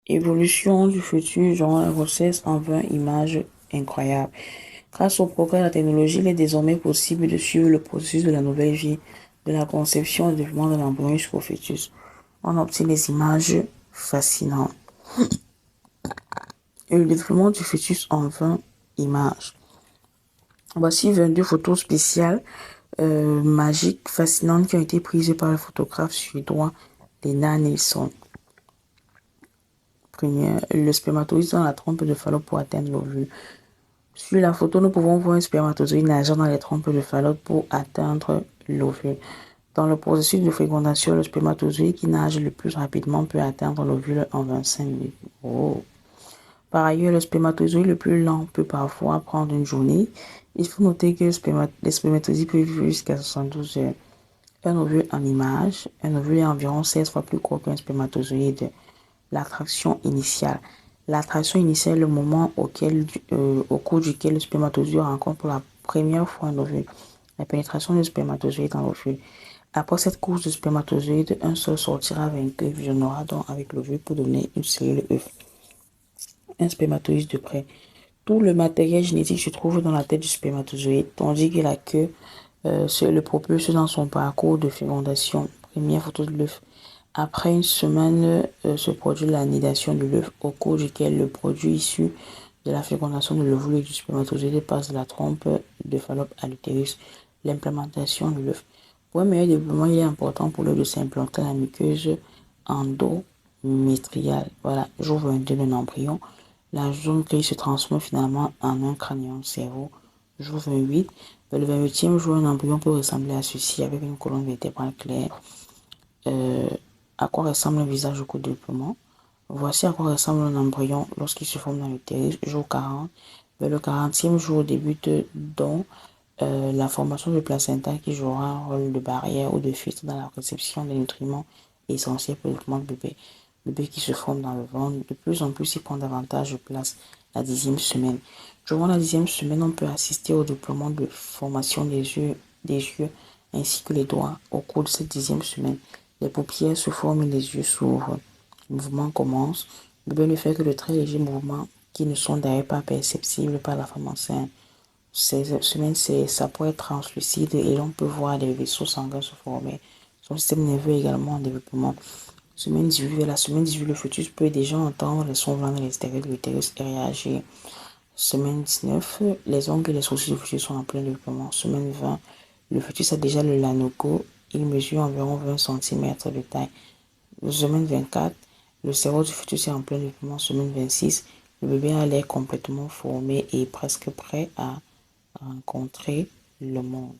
Évolution du futur, genre la grossesse en 20 images incroyables. Grâce au progrès de la technologie, il est désormais possible de suivre le processus de la nouvelle vie, de la conception et du développement de l'embryon jusqu'au fœtus. On obtient des images fascinantes. Et le développement du fœtus en 20 images. Voici 22 photos spéciales, magiques, fascinantes qui ont été prises par le photographe suédois Lena Nilsson. Première, le spermatozoïde dans la trompe de Fallope pour atteindre l'ovule. Sur la photo, nous pouvons voir un spermatozoïde nageant dans les trompes de Fallope pour atteindre l'ovule. Dans le processus de fécondation, le spermatozoïde qui nage le plus rapidement peut atteindre l'ovule en 25 minutes. Oh. Par ailleurs, le spermatozoïde le plus lent peut parfois prendre une journée. Il faut noter que les spermatozoïdes peuvent vivre jusqu'à 72 heures. Un ovule en image, un ovule est environ 16 fois plus court qu'un spermatozoïde. L'attraction initiale. L'attraction initiale est le moment au cours duquel le spermatozoïde rencontre pour la première fois un ovule. La pénétration du spermatozoïde dans l'ovule. Après cette course de spermatozoïde, un seul sortira vainqueur et fusionnera donc avec l'ovule pour donner une cellule œuf. Un spermatozoïde de près. Tout le matériel génétique se trouve dans la tête du spermatozoïde, tandis que la queue le propulse dans son parcours de fécondation. Première photo de l'œuf. Après une semaine se produit la nidation de l'œuf, au cours duquel le produit issu de la fécondation de l'ovule et du spermatozoïde passe de la trompe de Fallope à l'utérus. L'implémentation de l'œuf. Pour un meilleur développement, il est important pour l'œuf de s'implanter dans la muqueuse endométriale. Voilà, jour 22 de l'embryon. La zone clé se transforme finalement en un crânion cerveau. Jour 28. Le 28e jour, un embryon peut ressembler à ceci avec une colonne vertébrale claire. À quoi ressemble un visage au cours du développement. Voici à quoi ressemble un embryon lorsqu'il se forme dans l'utérus. Jour 40. Vers le 40e jour débute donc la formation du placenta qui jouera un rôle de barrière ou de filtre dans la réception des nutriments essentiels pour le développement du bébé. Le bébé qui se forme dans le ventre, de plus en plus, il prend davantage de place la 10e semaine. Durant la 10e semaine, on peut assister au déploiement de formation des yeux ainsi que les doigts. Au cours de cette 10e semaine, les paupières se forment et les yeux s'ouvrent. Le mouvement commence. Le bébé ne fait que de très légers mouvements qui ne sont d'ailleurs pas perceptibles par la femme enceinte. Ces semaines, ça peut être translucide et l'on peut voir des vaisseaux sanguins se former. Son système nerveux est également en développement. Semaine 18, vers la semaine 18, le fœtus peut déjà entendre les sons venant de l'extérieur de l'utérus et réagir. Semaine 19, les ongles et les sourcils du fœtus sont en plein développement. Semaine 20, le fœtus a déjà le lanoco. Il mesure environ 20 cm de taille. Semaine 24, le cerveau du fœtus est en plein développement. Semaine 26, le bébé a l'air complètement formé et presque prêt à rencontrer le monde.